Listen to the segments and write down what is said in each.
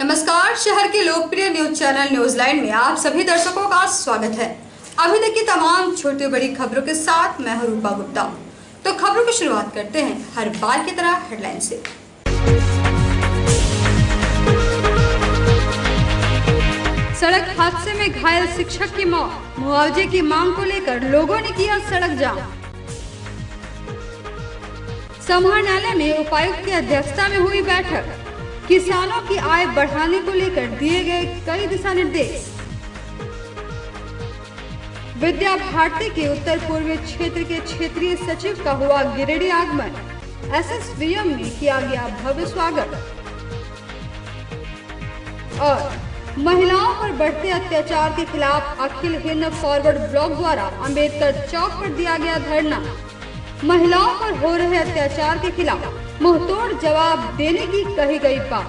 नमस्कार, शहर के लोकप्रिय न्यूज चैनल न्यूज़लाइन में आप सभी दर्शकों का स्वागत है। अभी तक की तमाम छोटी बड़ी खबरों के साथ मैं हूं रूपा गुप्ता। तो खबरों की शुरुआत करते हैं हर बार की तरह हेडलाइन से। सड़क हादसे में घायल शिक्षक की मौत, मुआवजे की मांग को लेकर लोगों ने किया सड़क जाम। समाहरणालय में उपायुक्त की अध्यक्षता में हुई बैठक, किसानों की आय बढ़ाने को लेकर दिए गए कई दिशा निर्देश। विद्या भारती के उत्तर पूर्वी क्षेत्र के क्षेत्रीय सचिव का हुआ गिरिडीह आगमन, एसएसवीएम में किया गया भव्य स्वागत। और महिलाओं पर बढ़ते अत्याचार के खिलाफ अखिल हिंद फॉरवर्ड ब्लॉक द्वारा अंबेडकर चौक पर दिया गया धरना। महिलाओं पर हो रहे अत्याचार के खिलाफ मुंहतोड़ जवाब देने की कही गई बात।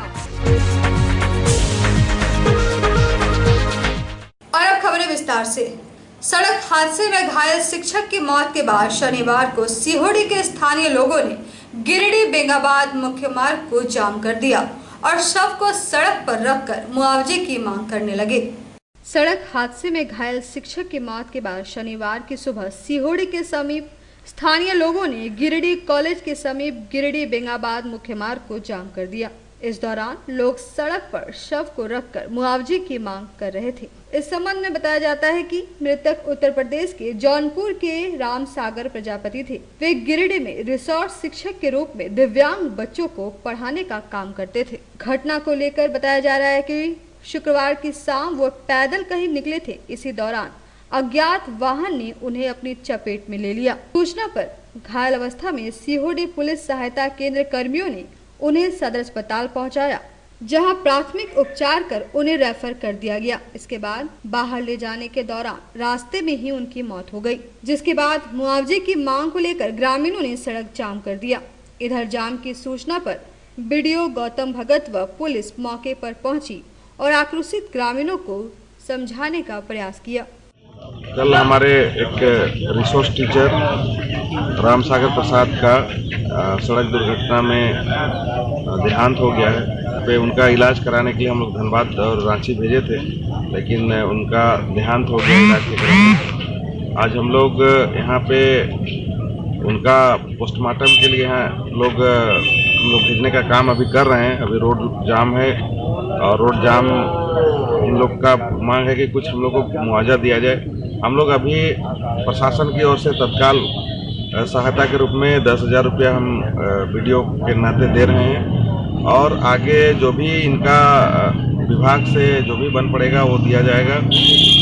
और अब खबरें विस्तार से। सड़क हादसे में घायल शिक्षक की मौत के बाद शनिवार को सिहोड़ी के स्थानीय लोगों ने गिरिडीह बेंगाबाद मुख्य मार्ग को जाम कर दिया और शव को सड़क पर रखकर मुआवजे की मांग करने लगे। सड़क हादसे में घायल शिक्षक की मौत के बाद शनिवार की सुबह सिहोड़ी के समीप स्थानीय लोगों ने गिरिडीह कॉलेज के समीप गिरिडीह बेंगाबाद मुख्य मार्ग को जाम कर दिया। इस दौरान लोग सड़क पर शव को रखकर मुआवजे की मांग कर रहे थे। इस संबंध में बताया जाता है कि मृतक उत्तर प्रदेश के जौनपुर के राम सागर प्रजापति थे। वे गिरिडीह में रिसोर्ट शिक्षक के रूप में दिव्यांग बच्चों को पढ़ाने का काम करते थे। घटना को लेकर बताया जा रहा है कि शुक्रवार की शाम वो पैदल कहीं निकले थे। इसी दौरान अज्ञात वाहन ने उन्हें अपनी चपेट में ले लिया। सूचना पर घायल अवस्था में सिहोड़ी पुलिस सहायता केंद्र कर्मियों ने उन्हें सदर अस्पताल पहुंचाया, जहां प्राथमिक उपचार कर उन्हें रेफर कर दिया गया। इसके बाद बाहर ले जाने के दौरान रास्ते में ही उनकी मौत हो गई, जिसके बाद मुआवजे की मांग को लेकर ग्रामीणों ने सड़क जाम कर दिया। इधर जाम की सूचना पर बीडीओ गौतम भगत व पुलिस मौके पर पहुंची और आक्रोशित ग्रामीणों को समझाने का प्रयास किया। कल हमारे एक रिसोर्स टीचर राम सागर प्रसाद का सड़क दुर्घटना में देहांत हो गया है। पे उनका इलाज कराने के लिए हम लोग धनबाद और रांची भेजे थे, लेकिन उनका देहांत हो गया इलाज के दौरान। आज हम लोग यहाँ पे उनका पोस्टमार्टम के लिए हम लोग भेजने का काम अभी कर रहे हैं। अभी रोड जाम है और रोड जाम हम लोग का मांग है कि कुछ हम लोग को मुआवजा दिया जाए। हम लोग अभी प्रशासन की ओर से तत्काल सहायता के रूप में 10,000 रुपया हम वीडियो के नाते दे रहे हैं और आगे जो भी इनका विभाग से जो भी बन पड़ेगा वो दिया जाएगा।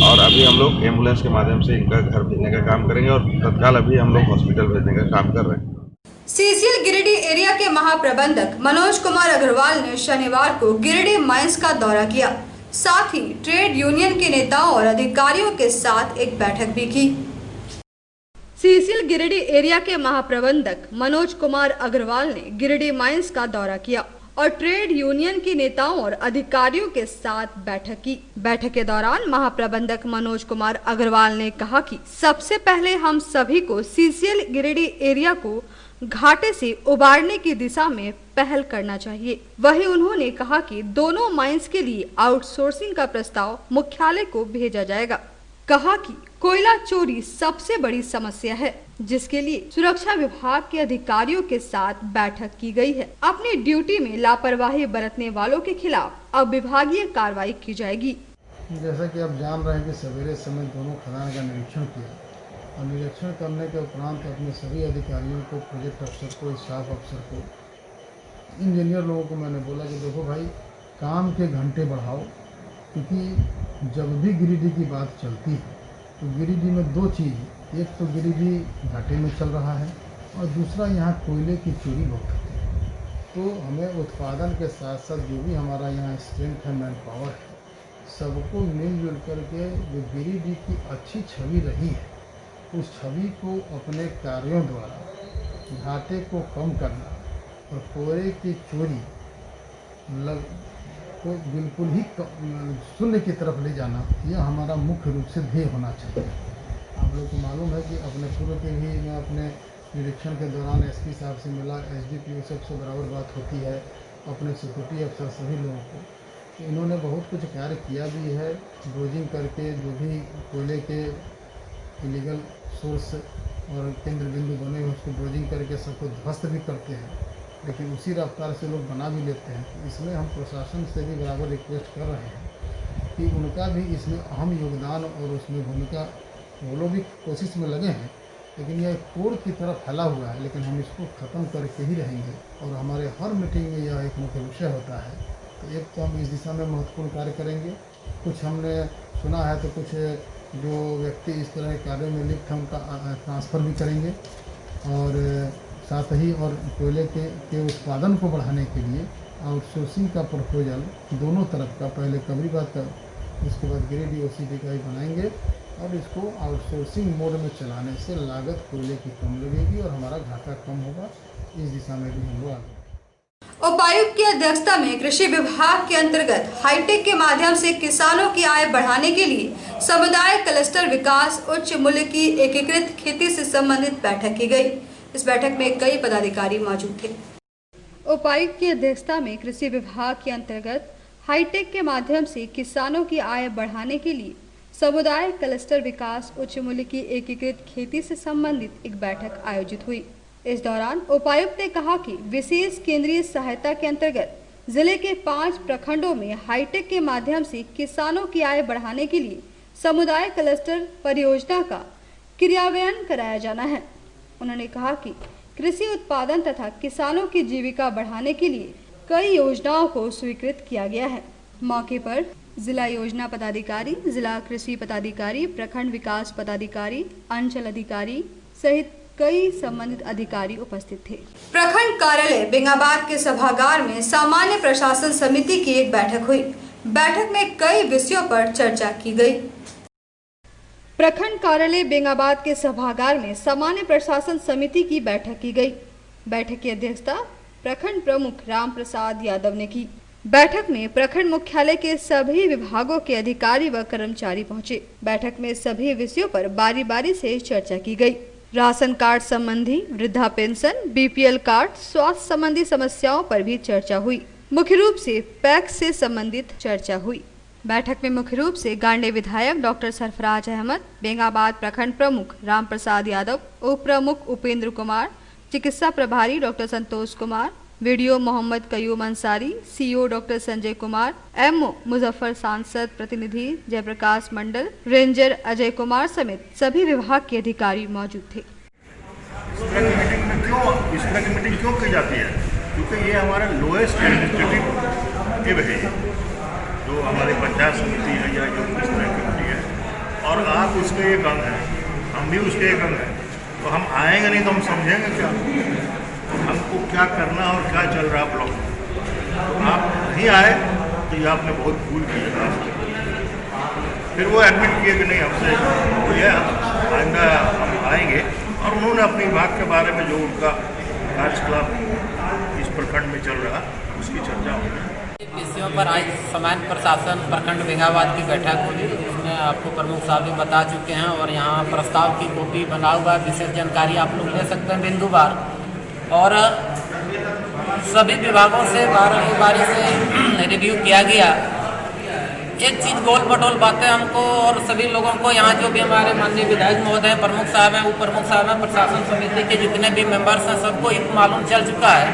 और अभी हम लोग एम्बुलेंस के माध्यम से इनका घर भेजने का काम करेंगे और तत्काल अभी हम लोग हॉस्पिटल भेजने का काम कर रहे हैं। सीसीएल गिरिडीह एरिया के महाप्रबंधक मनोज कुमार अग्रवाल ने शनिवार को गिरिडीह माइंस का दौरा किया, साथ ही ट्रेड यूनियन के नेताओं और अधिकारियों के साथ एक बैठक भी की। सीसीएल गिरिडीह एरिया के महाप्रबंधक मनोज कुमार अग्रवाल ने गिरिडीह माइंस का दौरा किया और ट्रेड यूनियन के नेताओं और अधिकारियों के साथ बैठक की। बैठक के दौरान महाप्रबंधक मनोज कुमार अग्रवाल ने कहा कि सबसे पहले हम सभी को सीसीएल गिरिडीह एरिया को घाटे से उबारने की दिशा में पहल करना चाहिए। वहीं उन्होंने कहा कि दोनों माइंस के लिए आउटसोर्सिंग का प्रस्ताव मुख्यालय को भेजा जाएगा। कहा कि कोयला चोरी सबसे बड़ी समस्या है, जिसके लिए सुरक्षा विभाग के अधिकारियों के साथ बैठक की गई है। अपनी ड्यूटी में लापरवाही बरतने वालों के खिलाफ अब विभागीय कार्रवाई की जाएगी। जैसा कि आप जान रहे हैं कि सवेरे समय दोनों खदान का निरीक्षण किया और निरीक्षण करने के उपरांत अपने सभी अधिकारियों को, प्रोजेक्ट अफसर को, स्टाफ अफसर को, इंजीनियर लोगों को मैंने बोला कि देखो भाई, काम के घंटे बढ़ाओ, क्योंकि जब भी गिरिडीह की बात चलती है तो गिरिडीह में दो चीज़, एक तो गिरिडीह घाटे में चल रहा है और दूसरा यहाँ कोयले की चोरी बहुत होती है। तो हमें उत्पादन के साथ साथ जो भी हमारा यहाँ स्ट्रेंथ है, मैन पावर है, सबको मिलजुल करके जो गिरिडीह की अच्छी छवि रही है उस छवि को अपने कार्यों द्वारा घाटे को कम करना और कोयले की चोरी को बिल्कुल ही शून्य की तरफ ले जाना, यह हमारा मुख्य रूप से ध्येय होना चाहिए। आप लोग को मालूम है कि अपने पूर्व के भी मैं अपने निरीक्षण के दौरान एसपी साहब से मिला, एसडीपीओ सबसे बराबर बात होती है, अपने सिक्योरिटी अफसर सभी लोगों को। इन्होंने बहुत कुछ कार्य किया भी है, ड्रोजिंग करके जो भी कोयले के इलीगल सोर्स और केंद्र बिंदु बने हुए उसको ड्रोजिंग करके सबको ध्वस्त भी करते हैं, लेकिन उसी रफ्तार से लोग बना भी लेते हैं। इसमें हम प्रशासन से भी बराबर रिक्वेस्ट कर रहे हैं कि उनका भी इसमें अहम योगदान और उसमें भूमिका, वो लोग भी कोशिश में लगे हैं, लेकिन यह कोर की तरफ फैला हुआ है, लेकिन हम इसको ख़त्म करके ही रहेंगे और हमारे हर मीटिंग में यह एक मुख्य विषय होता है। तो एक तो हम इस दिशा में महत्वपूर्ण कार्य करेंगे, कुछ हमने सुना है तो कुछ जो व्यक्ति इस तरह के कार्यों में लिप्त हैं उनका ट्रांसफ़र भी करेंगे और साथ ही और कोयले के उत्पादन को बढ़ाने के लिए आउटसोर्सिंग का प्रपोजल दोनों तरफ का, पहले कबरीबाद का, उसके बाद गिरिडीह OCD का ही बनाएंगे और इसको आउटसोर्सिंग मोड में चलाने से लागत कोयले की कम लगेगी और हमारा घाटा कम होगा। इस दिशा में भी हम लोग आगे। उपायुक्त की अध्यक्षता में कृषि विभाग के अंतर्गत हाईटेक के माध्यम से किसानों की आय बढ़ाने के लिए समुदाय क्लस्टर विकास उच्च मूल्य की एकीकृत खेती से संबंधित बैठक की गई। इस बैठक में कई पदाधिकारी मौजूद थे। उपायुक्त की अध्यक्षता में कृषि विभाग के अंतर्गत हाईटेक के माध्यम से किसानों की आय बढ़ाने के लिए समुदाय क्लस्टर विकास उच्च मूल्य की एकीकृत खेती से संबंधित एक बैठक आयोजित हुई। इस दौरान उपायुक्त ने कहा कि विशेष केंद्रीय सहायता के अंतर्गत जिले के 5 प्रखंडों में हाईटेक के माध्यम से किसानों की आय बढ़ाने के लिए समुदाय क्लस्टर परियोजना का क्रियान्वयन कराया जाना है। उन्होंने कहा कि कृषि उत्पादन तथा किसानों की जीविका बढ़ाने के लिए कई योजनाओं को स्वीकृत किया गया है। मौके पर जिला योजना पदाधिकारी, जिला कृषि पदाधिकारी, प्रखंड विकास पदाधिकारी, अंचल अधिकारी सहित कई संबंधित अधिकारी उपस्थित थे। प्रखंड कार्यालय बेंगाबाद के सभागार में सामान्य प्रशासन समिति की एक बैठक हुई। बैठक में कई विषयों पर चर्चा की गई। प्रखंड कार्यालय बेंगाबाद के सभागार में सामान्य प्रशासन समिति की बैठक की गई। बैठक की अध्यक्षता प्रखंड प्रमुख राम प्रसाद यादव ने की। बैठक में प्रखंड मुख्यालय के सभी विभागों के अधिकारी व कर्मचारी पहुंचे। बैठक में सभी विषयों पर बारी बारी से चर्चा की गई। राशन कार्ड संबंधी, वृद्धा पेंशन, BPL कार्ड, स्वास्थ्य संबंधी समस्याओं पर भी चर्चा हुई। मुख्य रूप से पैक्स से संबंधित चर्चा हुई। बैठक में मुख्य रूप से गांडे विधायक डॉक्टर सरफराज अहमद, बेंगाबाद प्रखंड प्रमुख राम प्रसाद यादव, उप प्रमुख उपेंद्र कुमार, चिकित्सा प्रभारी doctor Santosh Kumar, BDO Mohammad Qayum Ansari, CO doctor Sanjay Kumar, MO Muzaffar, सांसद प्रतिनिधि जयप्रकाश मंडल, रेंजर अजय कुमार समेत सभी विभाग के अधिकारी मौजूद थे। इस तरह की मीटिंग क्यों की जाती है? क्योंकि ये हमारा लोएस्ट एडमिनिस्ट्रेटिव है, जो हमारी पंचायत समिति है या जो इस तरह की मीटिंग है, और आप उसके एक अंग हैं, हम भी उसके एक अंग हैं। तो हम आएंगे नहीं तो हम समझेंगे क्या हमको क्या करना और क्या चल रहा ब्लॉक में। तो आप नहीं आए तो ये आपने बहुत भूल की है। फिर वो एडमिट किए कि नहीं हमसे भूलिए, आइंदा हम आएंगे। और उन्होंने अपने विभाग के बारे में जो उनका कार्यकलाप इस प्रखंड में चल रहा उसकी चर्चा होगी। विषयों पर आज सामान्य प्रशासन प्रखंड बेंगाबाद की बैठक हुई। इसमें आपको प्रमुख साहब भी बता चुके हैं और यहाँ प्रस्ताव की कॉपी बना हुआ, विशेष जानकारी आप लोग ले सकते हैं बिंदुवार। और सभी विभागों से बारी से रिव्यू किया गया। एक चीज़ गोल मटोल बातें हमको और सभी लोगों को यहाँ जो भी हमारे माननीय विधायक महोदय, प्रमुख साहब हैं, उप प्रमुख साहब हैं, प्रशासन समिति के जितने भी मेंबर्स हैं, सबको एक मालूम चल चुका है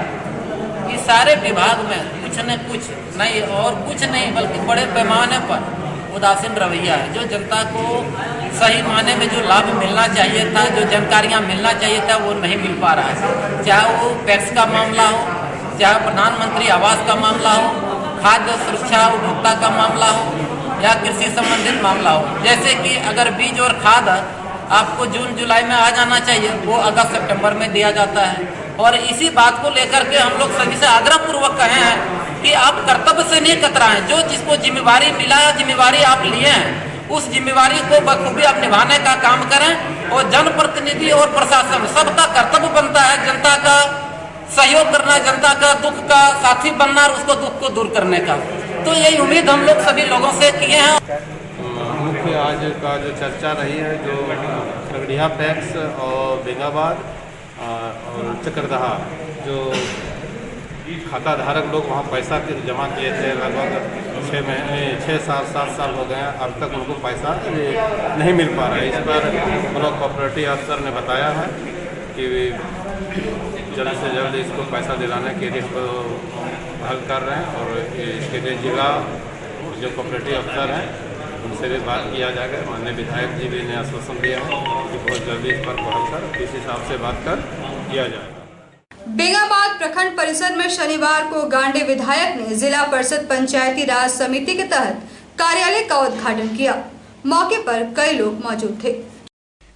कि सारे विभाग में कुछ न कुछ नहीं और कुछ नहीं बल्कि बड़े पैमाने पर उदासीन रवैया है। जो जनता को सही मायने में जो लाभ मिलना चाहिए था, जो जानकारियाँ मिलना चाहिए था, वो नहीं मिल पा रहा है। चाहे वो पैक्स का मामला हो, चाहे प्रधानमंत्री आवास का मामला हो, खाद्य सुरक्षा उपभोक्ता का मामला हो या कृषि संबंधित मामला हो। जैसे कि अगर बीज और खाद आपको जून जुलाई में आ जाना चाहिए, वो अगस्त सितंबर में दिया जाता है। और इसी बात को लेकर के हम लोग सभी से आग्रह पूर्वक कहे हैं कि आप कर्तव्य से नहीं कतराएं। जो जिसको जिम्मेवारी मिला है, जिम्मेवारी आप लिए हैं, उस जिम्मेवारी को बखूबी आप निभाने का काम करें। और जनप्रतिनिधि और प्रशासन सबका कर्तव्य बनता है जनता का सहयोग करना, जनता का दुख का साथी बनना और उसको दुख को दूर करने का। तो यही उम्मीद हम लोग सभी लोगों से किए हैं। मुख्य आज का जो चर्चा रही है, जो खगड़िया पैक्स और बेंगाबाद और चक्रदहा जो खाता धारक लोग वहाँ पैसा जमा किए थे, लगभग 6-7 साल हो गए हैं, अब तक उनको पैसा नहीं मिल पा रहा है। इस पर ब्लॉक कोऑपरेटिव अफसर ने बताया है कि जल्द से जल्द इसको पैसा दिलाने के लिए हम हल कर रहे हैं और इसके लिए जिला जो कोऑपरेटिव अफसर हैं उनसे भी बात किया जाएगा। माननीय विधायक जी भी ने आश्वासन दिया है कि बहुत जल्दी इस पर पहल कर इस हिसाब से बात कर किया जाएगा। बेंगाबाद प्रखंड परिसर में शनिवार को गांडे विधायक ने जिला परिषद पंचायती राज समिति के तहत कार्यालय का उद्घाटन किया। मौके पर कई लोग मौजूद थे।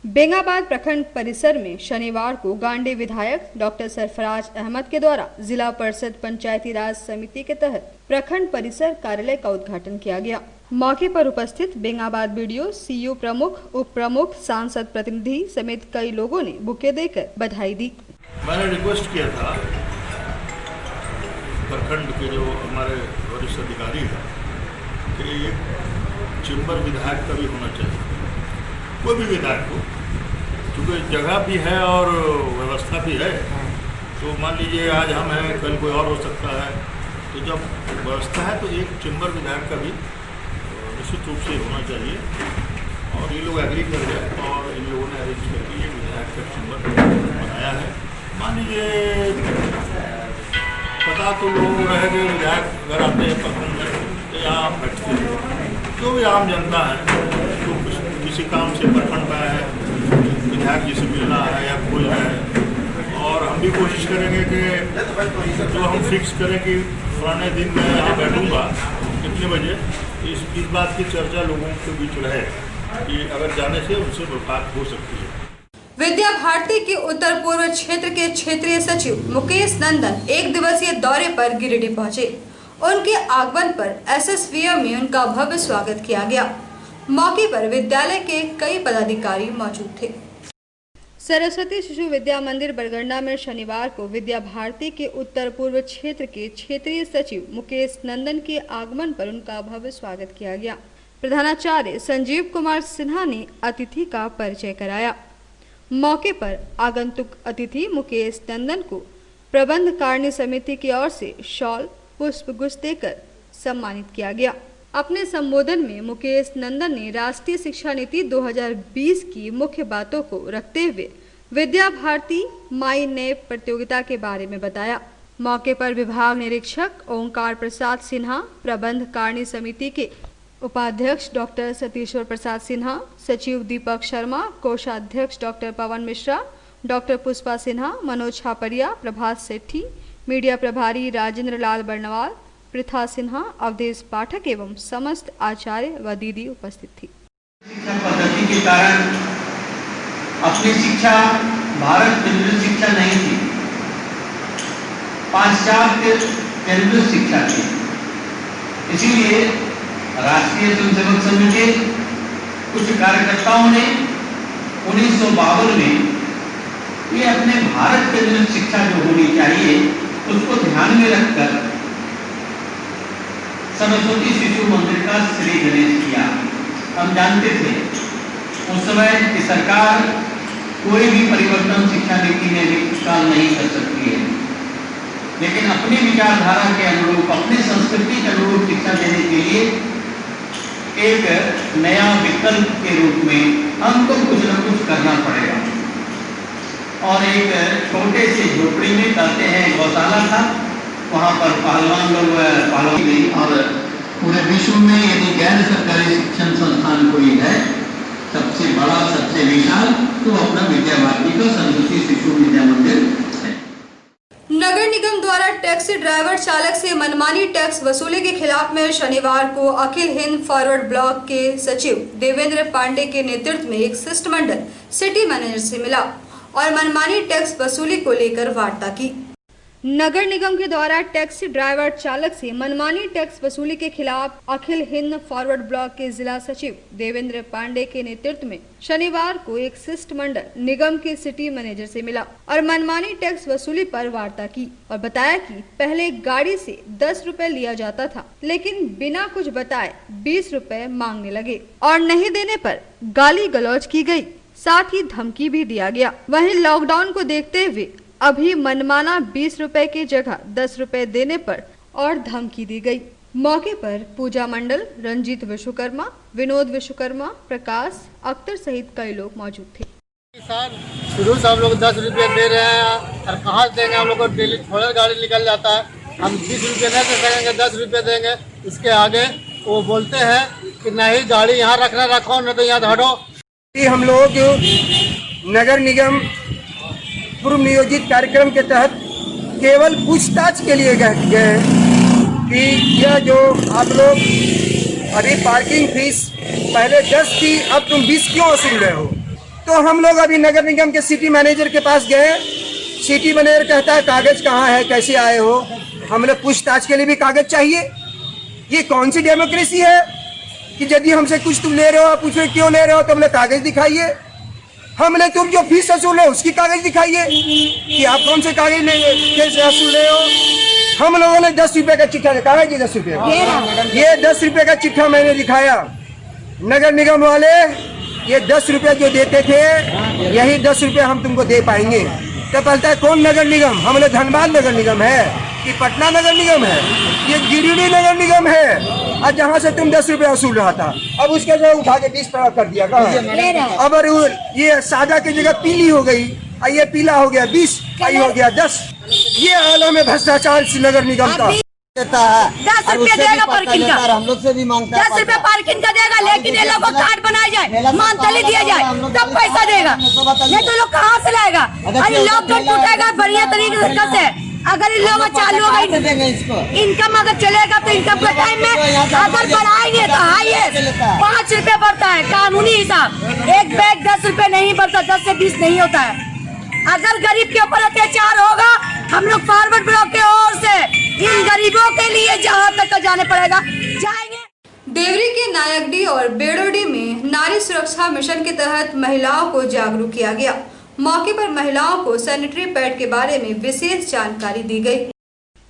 बेंगाबाद प्रखंड परिसर में शनिवार को गांडे विधायक डॉक्टर सरफराज अहमद के द्वारा जिला परिषद पंचायती राज समिति के तहत प्रखंड परिसर कार्यालय का उद्घाटन किया गया। मौके पर उपस्थित बेंगाबाद बीडीओ, सीयू प्रमुख, उप प्रमुख, सांसद प्रतिनिधि समेत कई लोगों ने बुके देकर बधाई दी। मैंने रिक्वेस्ट किया था प्रखंड के जो हमारे वरिष्ठ अधिकारी हैं कि एक चेंबर विधायक का भी होना चाहिए, कोई भी विधायक हो, क्योंकि जगह भी है और व्यवस्था भी है। तो मान लीजिए आज हम हैं, कल कोई और हो सकता है, तो जब व्यवस्था है तो एक चेंबर विधायक का भी निश्चित रूप से होना चाहिए। और ये लोग एग्री कर गए और इन लोगों ने अरेंज करके ये विधायक का चेंबर बनाया है। मान लीजिए पता तो लोग रहे कि विधायक अगर आते हैं प्रखंड में तो यहाँ बैठते हैं, जो भी आम जनता है तो किसी काम से प्रखंड में है, विधायक जी से मिलना है या कोई है, और हम भी कोशिश करेंगे कि जो हम फिक्स करें कि पुराने दिन में यहाँ बैठूँगा कितने बजे, इस बात की चर्चा लोगों के बीच रहे कि अगर जाने से उनसे मुलाकात हो सकती है। विद्या भारती के उत्तर पूर्व क्षेत्र के क्षेत्रीय सचिव मुकेश नंदन एक दिवसीय दौरे पर गिरिडीह पहुंचे। उनके आगमन पर एसएसवीएम में उनका भव्य स्वागत किया गया। मौके पर विद्यालय के कई पदाधिकारी मौजूद थे। सरस्वती शिशु विद्या मंदिर बरगंडा में शनिवार को विद्या भारती के उत्तर पूर्व क्षेत्र के क्षेत्रीय सचिव मुकेश नंदन के आगमन पर उनका भव्य स्वागत किया गया। प्रधानाचार्य संजीव कुमार सिन्हा ने अतिथि का परिचय कराया। मौके पर आगंतुक अतिथि मुकेश नंदन को प्रबंध कार्य समिति की ओर से शॉल, पुष्प गुच्छ देकर सम्मानित किया गया। अपने संबोधन में मुकेश नंदन ने राष्ट्रीय शिक्षा नीति 2020 की मुख्य बातों को रखते हुए विद्या भारती माई नेप प्रतियोगिता के बारे में बताया। मौके पर विभाग निरीक्षक ओंकार प्रसाद सिन्हा, प्रबंध कार्य समिति के उपाध्यक्ष डॉक्टर सतीश्वर प्रसाद सिन्हा, सचिव दीपक शर्मा, कोषाध्यक्ष डॉक्टर पवन मिश्रा, डॉक्टर पुष्पा सिन्हा, मनोज छापरिया, प्रभात सेठी, मीडिया प्रभारी राजेंद्र लाल बर्नवाल, पृथा सिन्हा, अवधेश पाठक एवं समस्त आचार्य व दीदी उपस्थित थी। शिक्षा पद्धति के कारण अपनी शिक्षा भारत केंद्रित शिक्षा नहीं थी, पाश्चात्य केंद्रित शिक्षा थी। इसीलिए राष्ट्रीय स्वयंसेवक संघ के कुछ कार्यकर्ताओं ने 1952 में ये अपने भारत केंद्रित शिक्षा जो होनी चाहिए उसको ध्यान में रखकर सरस्वती शिशु मंदिर का श्री गणेश किया। हम जानते थे उस समय की सरकार कोई भी परिवर्तन शिक्षा नीति में विकास नहीं कर सकती है, लेकिन अपनी विचारधारा के अनुरूप, अपनी संस्कृति के अनुरूप शिक्षा देने के लिए एक नया विकल्प के रूप में हमको कुछ न कुछ करना पड़ेगा। और एक छोटे से झोपड़ी में कहते हैं गौशाला था, वहाँ पर पहलवान लोग पहलवान गई। और पूरे विश्व में यदि गैर सरकारी शिक्षण संस्थान कोई है सबसे बड़ा, सबसे विशाल, तो अपना विद्या भारती का सरस्वती शिशु विद्या मंदिर है। नगर निगम द्वारा टैक्सी ड्राइवर चालक से मनमानी टैक्स वसूली के खिलाफ में शनिवार को अखिल हिंद फॉरवर्ड ब्लॉक के सचिव देवेंद्र पांडे के नेतृत्व में एक शिष्टमंडल सिटी मैनेजर से मिला और मनमानी टैक्स वसूली को लेकर वार्ता की। नगर निगम के द्वारा टैक्सी ड्राइवर चालक से मनमानी टैक्स वसूली के खिलाफ अखिल हिंद फॉरवर्ड ब्लॉक के जिला सचिव देवेंद्र पांडे के नेतृत्व में शनिवार को एक शिष्टमंडल निगम के सिटी मैनेजर से मिला और मनमानी टैक्स वसूली पर वार्ता की और बताया कि पहले गाड़ी से 10 रुपए लिया जाता था, लेकिन बिना कुछ बताए 20 रुपए मांगने लगे और नहीं देने पर गाली गलौज की गई, साथ ही धमकी भी दिया गया। वहीं लॉकडाउन को देखते हुए अभी मनमाना 20 रुपए की जगह 10 रुपए देने पर और धमकी दी गई। मौके पर पूजा मंडल, रंजीत विश्वकर्मा, विनोद विश्वकर्मा, प्रकाश अख्तर सहित कई लोग मौजूद थे। सर शुरू से हम लोग 10 रुपये दे रहे हैं और कहाँ से देंगे, हम लोग को डेली थोड़ा गाड़ी निकल जाता है, हम 20 रुपये नहीं दे सकेंगे, 10 रुपये देंगे। इसके आगे वो बोलते हैं कि नहीं गाड़ी यहाँ रखना रखो, नहीं तो यहाँ हटो। हम लोग नगर निगम पूर्व नियोजित कार्यक्रम के तहत केवल पूछताछ के लिए गए कि यह जो आप लोग अभी पार्किंग फीस पहले 10 थी, अब तुम 20 क्यों वसूल रहे हो। तो हम लोग अभी नगर निगम के सिटी मैनेजर के पास गए। सिटी मैनेजर कहता है कागज कहाँ है, कैसे आए हो। हमने पूछताछ के लिए भी कागज चाहिए। ये कौन सी डेमोक्रेसी है कि यदि हमसे कुछ तुम ले रहे हो, पूछे क्यों ले रहे हो, तो हमने कागज दिखाइए। हमने तुम जो फीस वसूल रहे हो उसकी कागज दिखाइए कि आप कौन से कागज कैसे वसूल रहे हो। हम लोगों ने 10 रुपए का चिट्ठा दिखाया है कि 10 रुपए, ये 10 रुपए का चिट्ठा मैंने दिखाया। नगर निगम वाले ये 10 रुपए जो देते थे, यही 10 रुपए हम तुमको दे पाएंगे। तो कहता है कौन नगर निगम, हमने धनबाद नगर निगम है कि पटना नगर निगम है, ये गिरिडीह नगर निगम है। और जहाँ से तुम 10 रुपए वसूल रहा था, अब उसके जगह उठा के 20 कर दिया। कहाँ अब ये सादा की जगह पीली हो गई, ये पीला हो गया 20, आई हो गया 10। ये आलम है भ्रष्टाचार नगर निगम का। देता है 10 रुपये देगा पार्किंग का, हम लोग से भी मांगता है 10 रुपये पार्किंग का देगा, लेकिन ये लोगों को कार्ड बनाया जाए, मानतली दिया जाए, तब पैसा देगा। नहीं तो लोग कहाँ से लाएगा। अरे लॉकडाउन टूटेगा बढ़िया तरीके से, अगर इन लोगों चालू होगा इनकम अगर चलेगा तो इनकम के टाइम में अगर बढ़ाएंगे तो हाईएस्ट 5 रुपये बढ़ता है कानूनी हिसाब। एक बैग 10 रुपये नहीं बढ़ता, 10 से 20 नहीं होता है। अगर गरीब के ऊपर अत्याचार होगा, हम लोग फॉरवर्ड ब्लॉक के ओर से इन गरीबों के लिए जहाँ तक जाने पड़ेगा जाएंगे। देवरी के नायकडी और बेड़ोडी में नारी सुरक्षा मिशन के तहत महिलाओं को जागरूक किया गया। मौके पर महिलाओं को सैनिटरी पैड के बारे में विशेष जानकारी दी गई।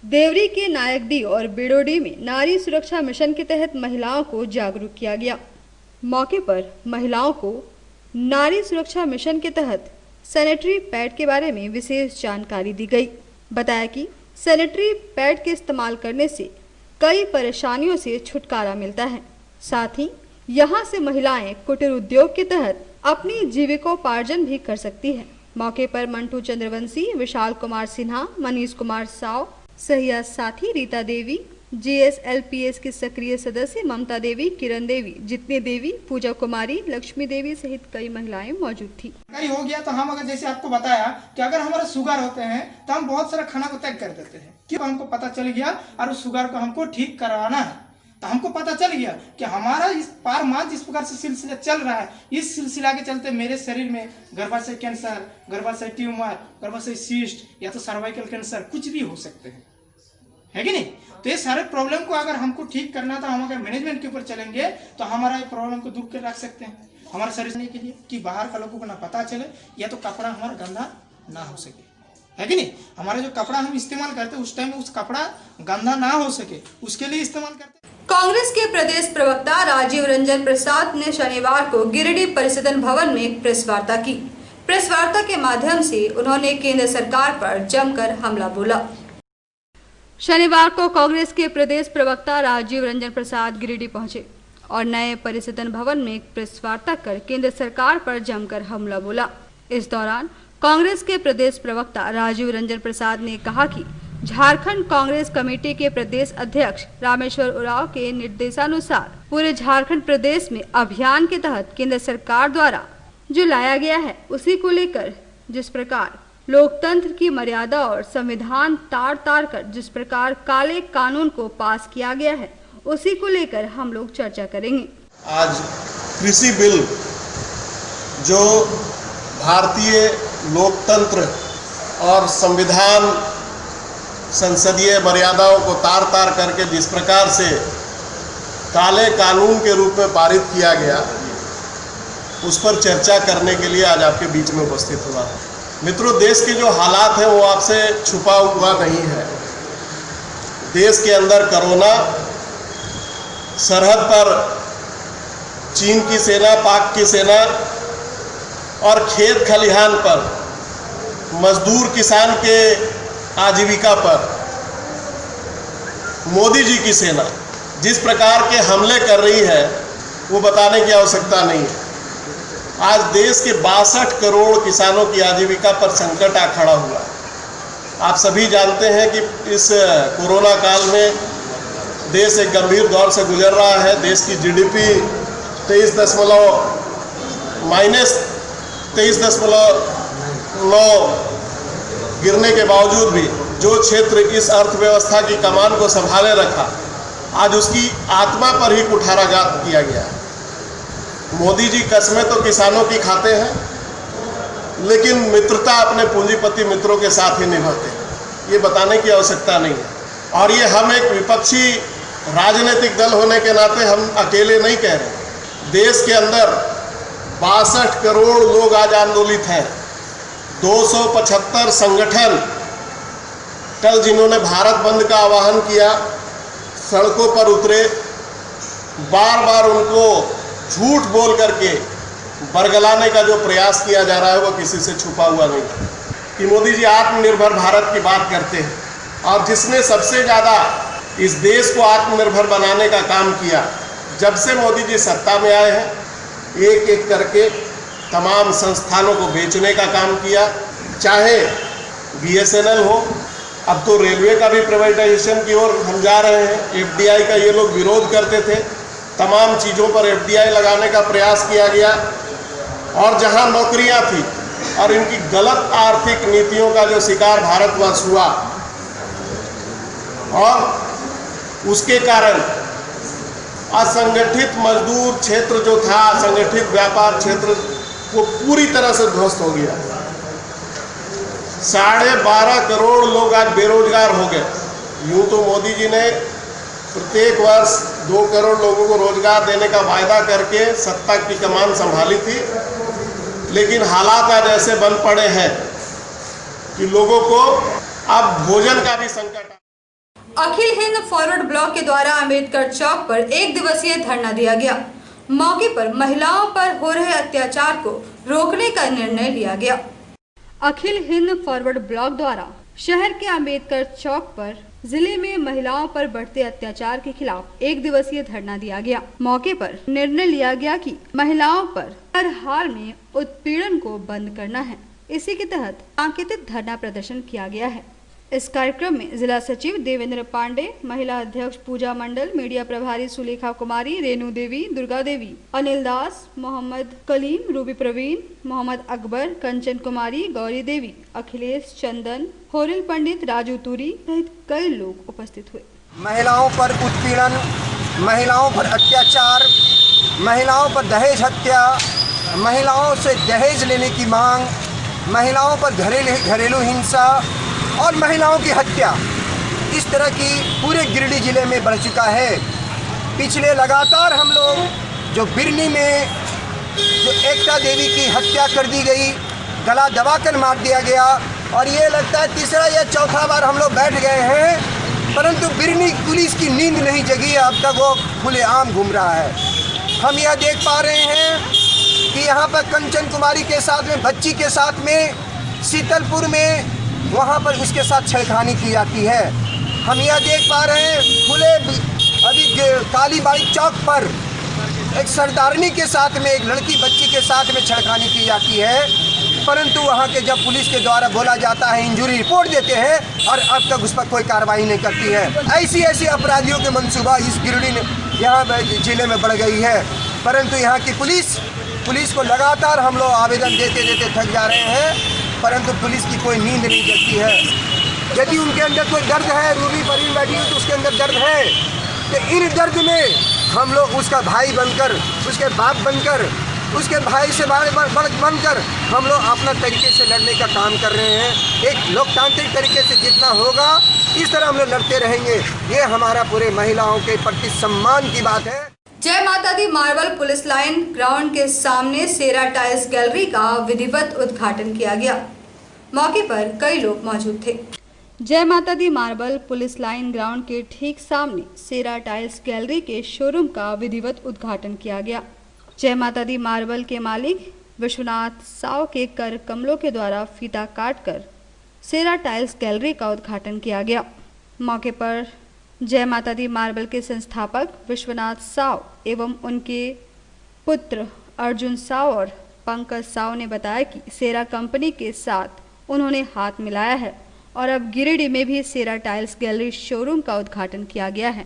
देवरी के नायकडी और बेड़ोडी में नारी सुरक्षा मिशन के तहत महिलाओं को जागरूक किया गया। मौके पर महिलाओं को नारी सुरक्षा मिशन के तहत सैनिटरी पैड के बारे में विशेष जानकारी दी गई। बताया कि सैनिटरी पैड के इस्तेमाल करने से कई परेशानियों से छुटकारा मिलता है। साथ ही यहाँ से महिलाएं कुटीर उद्योग के तहत अपनी जीविकोपार्जन भी कर सकती है। मौके पर मंटू चंद्रवंशी, विशाल कुमार सिन्हा, मनीष कुमार साव, सहिया साथी, रीता देवी, GSLPS की सक्रिय सदस्य ममता देवी, किरण देवी, जितनी देवी, पूजा कुमारी, लक्ष्मी देवी सहित कई महिलाएं मौजूद थी। हो गया तो हम अगर जैसे आपको बताया कि अगर हमारा शुगर होते हैं तो हम बहुत सारा खाना को त्याग कर देते हैं, क्यों हमको पता चल गया और उस शुगर को हमको ठीक करवाना है। तो हमको पता चल गया कि हमारा इस पार मास जिस प्रकार से सिलसिला चल रहा है, इस सिलसिला के चलते मेरे शरीर में गर्भाशय कैंसर, गर्भाशय ट्यूमर, गर्भाशय सिस्ट या तो सर्वाइकल कैंसर कुछ भी हो सकते हैं, है कि नहीं। तो ये सारे प्रॉब्लम को अगर हमको ठीक करना था, हम अगर मैनेजमेंट के ऊपर चलेंगे तो हमारा ये प्रॉब्लम को दूर कर रख सकते हैं। हमारे शरीर के लिए कि बाहर का लोगों को ना पता चले या तो कपड़ा हमारा गंदा ना हो सके, है कि नहीं। हमारा जो कपड़ा हम इस्तेमाल करते हैं उस टाइम उस कपड़ा गंदा ना हो सके, उसके लिए इस्तेमाल करते हैं। कांग्रेस के प्रदेश प्रवक्ता राजीव रंजन प्रसाद ने शनिवार को गिरिडीह परिसदन भवन में एक प्रेस वार्ता की। प्रेस वार्ता के माध्यम से उन्होंने केंद्र सरकार पर जमकर हमला बोला। शनिवार को कांग्रेस के प्रदेश प्रवक्ता राजीव रंजन प्रसाद गिरिडीह पहुंचे और नए परिसदन भवन में एक प्रेस वार्ता कर केंद्र सरकार पर जमकर हमला बोला। इस दौरान कांग्रेस के प्रदेश प्रवक्ता राजीव रंजन प्रसाद ने कहा कि झारखंड कांग्रेस कमेटी के प्रदेश अध्यक्ष रामेश्वर उरांव के निर्देशानुसार पूरे झारखंड प्रदेश में अभियान के तहत केंद्र सरकार द्वारा जो लाया गया है, उसी को लेकर जिस प्रकार लोकतंत्र की मर्यादा और संविधान तार तार कर जिस प्रकार काले कानून को पास किया गया है, उसी को लेकर हम लोग चर्चा करेंगे। आज कृषि बिल जो भारतीय लोकतंत्र और संविधान संसदीय मर्यादाओं को तार तार करके जिस प्रकार से काले कानून के रूप में पारित किया गया, उस पर चर्चा करने के लिए आज आपके बीच में उपस्थित हुआ है। मित्रों, देश के जो हालात हैं वो आपसे छुपा हुआ नहीं है। देश के अंदर कोरोना, सरहद पर चीन की सेना, पाक की सेना और खेत खलिहान पर मजदूर किसान के आजीविका पर मोदी जी की सेना जिस प्रकार के हमले कर रही है वो बताने की आवश्यकता नहीं है। आज देश के 62 करोड़ किसानों की आजीविका पर संकट आ खड़ा हुआ। आप सभी जानते हैं कि इस कोरोना काल में देश एक गंभीर दौर से गुजर रहा है। देश की जीडीपी 23.9 गिरने के बावजूद भी जो क्षेत्र इस अर्थव्यवस्था की कमान को संभाले रखा, आज उसकी आत्मा पर ही कुठाराघात किया गया है। मोदी जी कस्में तो किसानों की खाते हैं, लेकिन मित्रता अपने पूंजीपति मित्रों के साथ ही निभाते हैं, ये बताने की आवश्यकता नहीं है। और ये हम एक विपक्षी राजनीतिक दल होने के नाते हम अकेले नहीं कह रहे। देश के अंदर 62 करोड़ लोग आज आंदोलित हैं। 275 संगठन कल जिन्होंने भारत बंद का आह्वान किया, सड़कों पर उतरे, बार बार उनको झूठ बोल करके बरगलाने का जो प्रयास किया जा रहा है वो किसी से छुपा हुआ नहीं कि मोदी जी आत्मनिर्भर भारत की बात करते हैं। और जिसने सबसे ज़्यादा इस देश को आत्मनिर्भर बनाने का काम किया, जब से मोदी जी सत्ता में आए हैं, एक एक करके तमाम संस्थानों को बेचने का काम किया। चाहे BSNL हो, अब तो रेलवे का भी प्राइवेटाइजेशन की ओर हम जा रहे हैं। FDI का ये लोग विरोध करते थे, तमाम चीज़ों पर FDI लगाने का प्रयास किया गया। और जहां नौकरियां थी और इनकी गलत आर्थिक नीतियों का जो शिकार भारतवर्ष हुआ, और उसके कारण असंगठित मजदूर क्षेत्र जो था, असंगठित व्यापार क्षेत्र, वो पूरी तरह से ध्वस्त हो गया। 12.5 करोड़ लोग आज बेरोजगार हो गए। यूं तो मोदी जी ने प्रत्येक वर्ष 2 करोड़ लोगों को रोजगार देने का वायदा करके सत्ता की कमान संभाली थी, लेकिन हालात आज ऐसे बन पड़े हैं कि लोगों को अब भोजन का भी संकट। अखिल हिंद फॉरवर्ड ब्लॉक के द्वारा अंबेडकर चौक पर 1 दिवसीय धरना दिया गया। मौके पर महिलाओं पर हो रहे अत्याचार को रोकने का निर्णय लिया गया। अखिल हिंद फॉरवर्ड ब्लॉक द्वारा शहर के अंबेडकर चौक पर जिले में महिलाओं पर बढ़ते अत्याचार के खिलाफ 1 दिवसीय धरना दिया गया। मौके पर निर्णय लिया गया कि महिलाओं पर हर हाल में उत्पीड़न को बंद करना है। इसी के तहत सांकेतिक धरना प्रदर्शन किया गया है। इस कार्यक्रम में जिला सचिव देवेंद्र पांडे, महिला अध्यक्ष पूजा मंडल, मीडिया प्रभारी सुलेखा कुमारी, रेणु देवी, दुर्गा देवी, अनिल दास, मोहम्मद कलीम, रूबी प्रवीण, मोहम्मद अकबर, कंचन कुमारी, गौरी देवी, अखिलेश चंदन, होरिल पंडित, राजू तुरी सहित कई लोग उपस्थित हुए। महिलाओं पर उत्पीड़न, महिलाओं पर अत्याचार, महिलाओं पर दहेज हत्या, महिलाओं से दहेज लेने की मांग, महिलाओं पर घरेलू हिंसा और महिलाओं की हत्या, इस तरह की पूरे गिरिडीह जिले में बढ़ चुका है। पिछले लगातार हम लोग जो बिरनी में जो एकता देवी की हत्या कर दी गई, गला दबाकर मार दिया गया, और ये लगता है तीसरा या चौथा बार हम लोग बैठ गए हैं, परंतु बिरनी पुलिस की नींद नहीं जगी। अब तक वो खुलेआम घूम रहा है। हम यह देख पा रहे हैं कि यहाँ पर कंचन कुमारी के साथ में, बच्ची के साथ में, शीतलपुर में वहाँ पर उसके साथ छेड़खानी की जाती है। हम यह देख पा रहे हैं खुले अभी कालीबाड़ी चौक पर एक सरदारनी के साथ में, एक लड़की बच्ची के साथ में छेड़खानी की जाती है, परंतु वहाँ के जब पुलिस के द्वारा बोला जाता है, इंजरी रिपोर्ट देते हैं, और अब तक उस पर कोई कार्रवाई नहीं करती है। ऐसी अपराधियों के मंसूबा इस गिरिडीह यहाँ जिले में बढ़ गई है, परंतु यहाँ की पुलिस को लगातार हम लोग आवेदन देते थक जा रहे हैं, परंतु पुलिस की कोई नींद नहीं जगती है। यदि उनके अंदर कोई दर्द है, रूबी परवीन बैठी है तो उसके अंदर दर्द है, तो इन दर्द में हम लोग उसका भाई बनकर, उसके बाप बनकर, उसके भाई से बनकर हम लोग अपना तरीके से लड़ने का काम कर रहे हैं। एक लोकतांत्रिक तरीके से जितना होगा इस तरह हम लोग लड़ते रहेंगे। ये हमारा पूरे महिलाओं के प्रति सम्मान की बात है। जय माता दी मार्बल पुलिस लाइन ग्राउंड के सामने सेरा टाइल्स गैलरी का विधिवत उद्घाटन किया गया। मौके पर कई लोग मौजूद थे। जय माता दी मार्बल पुलिस लाइन ग्राउंड के ठीक सामने सेरा टाइल्स गैलरी के शोरूम का विधिवत उद्घाटन किया गया। जय माता दी मार्बल के मालिक विश्वनाथ साव के कर कमलों के द्वारा फीता काटकर सेरा टाइल्स गैलरी का उद्घाटन किया गया। मौके पर जय माता दी मार्बल के संस्थापक विश्वनाथ साव एवं उनके पुत्र अर्जुन साव और पंकज साव ने बताया कि सेरा कंपनी के साथ उन्होंने हाथ मिलाया है और अब गिरिडीह में भी सेरा टाइल्स गैलरी शोरूम का उद्घाटन किया गया है।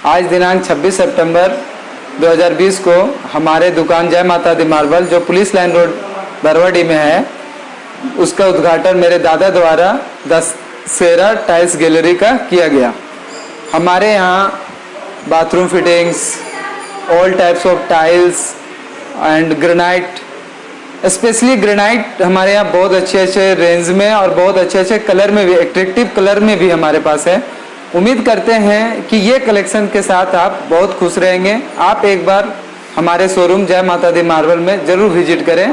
आज दिनांक 26 सितंबर 2020 को हमारे दुकान जय माता दी मार्बल जो पुलिस लाइन रोड बरवाडी में है, उसका उद्घाटन मेरे दादा द्वारा 10 सेरा टाइल्स गैलरी का किया गया। हमारे यहाँ bathroom fittings, all types of tiles and granite, specially granite हमारे यहाँ बहुत अच्छे रेंज में और बहुत अच्छे कलर में भी, एट्रैक्टिव कलर में भी हमारे पास है। उम्मीद करते हैं कि ये कलेक्शन के साथ आप बहुत खुश रहेंगे। आप एक बार हमारे शोरूम जय माता दी मार्बल में जरूर विजिट करें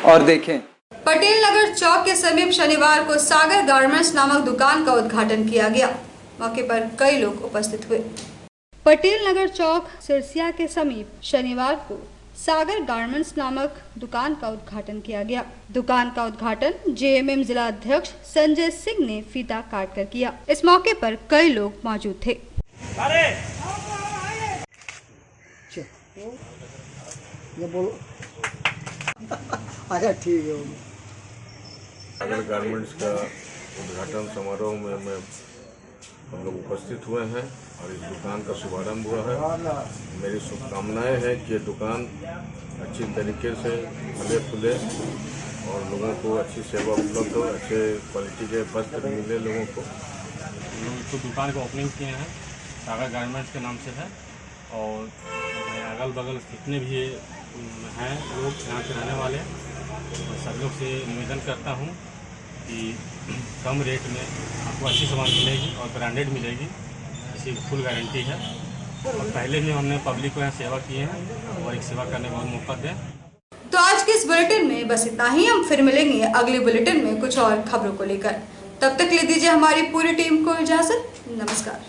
और देखें। पटेल नगर चौक के समीप शनिवार को सागर गारमेंट्स नामक दुकान का उद्घाटन किया गया। मौके पर कई लोग उपस्थित हुए। पटेल नगर चौक सिरसिया के समीप शनिवार को सागर गारमेंट्स नामक दुकान का उद्घाटन किया गया। दुकान का उद्घाटन जेएमएम जिला अध्यक्ष संजय सिंह ने फीता काट कर किया। इस मौके पर कई लोग मौजूद थे। ये बोलो। अच्छा ठीक है। सागर गारमेंट्स का उद्घाटन समारोह में हम लोग उपस्थित हुए हैं और इस दुकान का शुभारंभ हुआ है। मेरी शुभकामनाएं हैं कि दुकान अच्छी तरीके से फले फूले और लोगों को अच्छी सेवा उपलब्ध हो, अच्छे क्वालिटी के वस्त्र मिले लोगों को। लोग तो दुकान का ओपनिंग किए हैं, सागर गारमेंट्स के नाम से है और अगल बगल जितने भी हैं लोग यहाँ के रहने वाले, सब लोग से निवेदन करता हूँ कि कम रेट में आपको अच्छी सामान मिलेगी और ब्रांडेड मिलेगी, इसकी फुल गारंटी है। और पहले भी हमने पब्लिक को यहाँ सेवा किए हैं और एक सेवा करने का मौका दें। तो आज के इस बुलेटिन में बस इतना ही। हम फिर मिलेंगे अगले बुलेटिन में कुछ और खबरों को लेकर। तब तक ले दीजिए हमारी पूरी टीम को इजाजत। नमस्कार।